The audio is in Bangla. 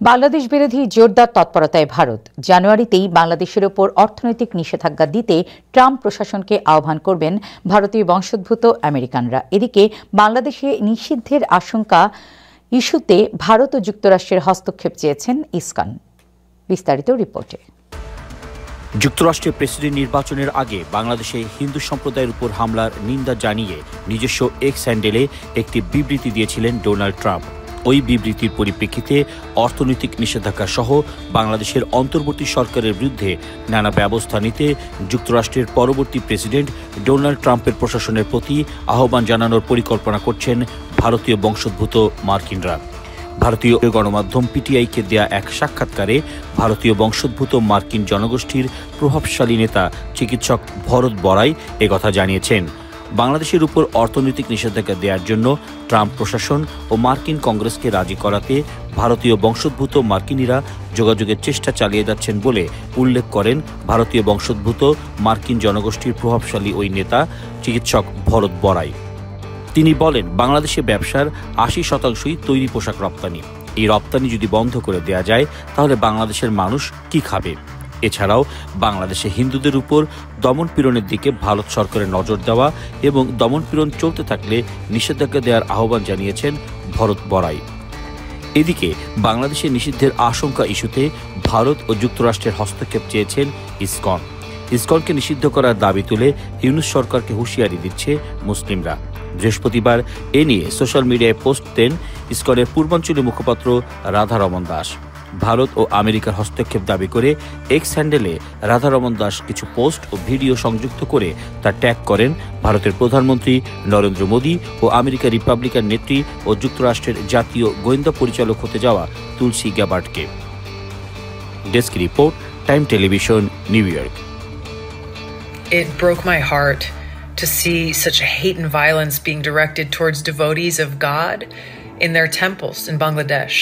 বাংলাদেশ বিরোধী জোরদার তৎপরতায় ভারত। জানুয়ারিতেই বাংলাদেশের ওপর অর্থনৈতিক নিষেধাজ্ঞা দিতে ট্রাম্প প্রশাসনকে আহ্বান করবেন ভারতীয় বংশোদ্ভূত আমেরিকানরা। এদিকে বাংলাদেশে নিষিদ্ধের আশঙ্কা ইস্যুতে ভারত ও যুক্তরাষ্ট্রের হস্তক্ষেপ চেয়েছেন ইসকন। বিস্তারিত রিপোর্টে। যুক্তরাষ্ট্রের প্রেসিডেন্ট নির্বাচনের আগে বাংলাদেশে হিন্দু সম্প্রদায়ের উপর হামলার নিন্দা জানিয়ে নিজস্ব এক্স হ্যান্ডেলে একটি বিবৃতি দিয়েছিলেন ডোনাল্ড ট্রাম্প। ওই বিবৃতির পরিপ্রেক্ষিতে অর্থনৈতিক নিষেধাজ্ঞা সহ বাংলাদেশের অন্তর্বর্তী সরকারের বিরুদ্ধে নানা ব্যবস্থা নিতে যুক্তরাষ্ট্রের পরবর্তী প্রেসিডেন্ট ডোনাল্ড ট্রাম্পের প্রশাসনের প্রতি আহ্বান জানানোর পরিকল্পনা করছেন ভারতীয় বংশোদ্ভূত মার্কিনরা। ভারতীয় গণমাধ্যম পিটিআইকে দেয়া এক সাক্ষাৎকারে ভারতীয় বংশোদ্ভূত মার্কিন জনগোষ্ঠীর প্রভাবশালী নেতা চিকিৎসক ভরত বড়াই একথা জানিয়েছেন। বাংলাদেশের উপর অর্থনৈতিক নিষেধাজ্ঞা দেওয়ার জন্য ট্রাম্প প্রশাসন ও মার্কিন কংগ্রেসকে রাজি করাতে ভারতীয় বংশোদ্ভূত মার্কিনিরা যোগাযোগের চেষ্টা চালিয়ে যাচ্ছেন বলে উল্লেখ করেন ভারতীয় বংশোদ্ভূত মার্কিন জনগোষ্ঠীর প্রভাবশালী ওই নেতা চিকিৎসক ভরত বড়াই। তিনি বলেন, বাংলাদেশে ব্যবসার ৮০% তৈরি পোশাক রপ্তানি। এই রপ্তানি যদি বন্ধ করে দেয়া যায় তাহলে বাংলাদেশের মানুষ কি খাবে? এছাড়াও বাংলাদেশে হিন্দুদের উপর দমনপীড়নের দিকে ভারত সরকারের নজর দেওয়া এবং দমনপীড়ন চলতে থাকলে নিষেধাজ্ঞা দেওয়ার আহ্বান জানিয়েছেন ভরত বড়াই। এদিকে বাংলাদেশে নিষিদ্ধের আশঙ্কা ইস্যুতে ভারত ও যুক্তরাষ্ট্রের হস্তক্ষেপ চেয়েছেন ইসকন। ইসকনকে নিষিদ্ধ করার দাবি তুলে ইউনূস সরকারকে হুঁশিয়ারি দিচ্ছে মুসলিমরা। বৃহস্পতিবার এ নিয়ে সোশ্যাল মিডিয়ায় পোস্ট দেন ইসকনের পূর্বাঞ্চলীয় মুখপাত্র রাধারমন দাস। ভারত ও আমেরিকার হস্তক্ষেপ দাবি করে এক্স হ্যান্ডেলে রাধারমন দাস কিছু পোস্ট ও ভিডিও সংযুক্ত করে তা ট্যাগ করেন ভারতের প্রধানমন্ত্রী নরেন্দ্র মোদী ও আমেরিকার রিপাবলিকান নেত্রী ও যুক্তরাষ্ট্রের জাতীয় গোয়েন্দা পরিচালক হতে যাওয়া তুলসী গ্যাবার্ডকে। Desk report, Time television, New York. It broke my heart to see such hate and violence being directed towards devotees of God in their temples in Bangladesh.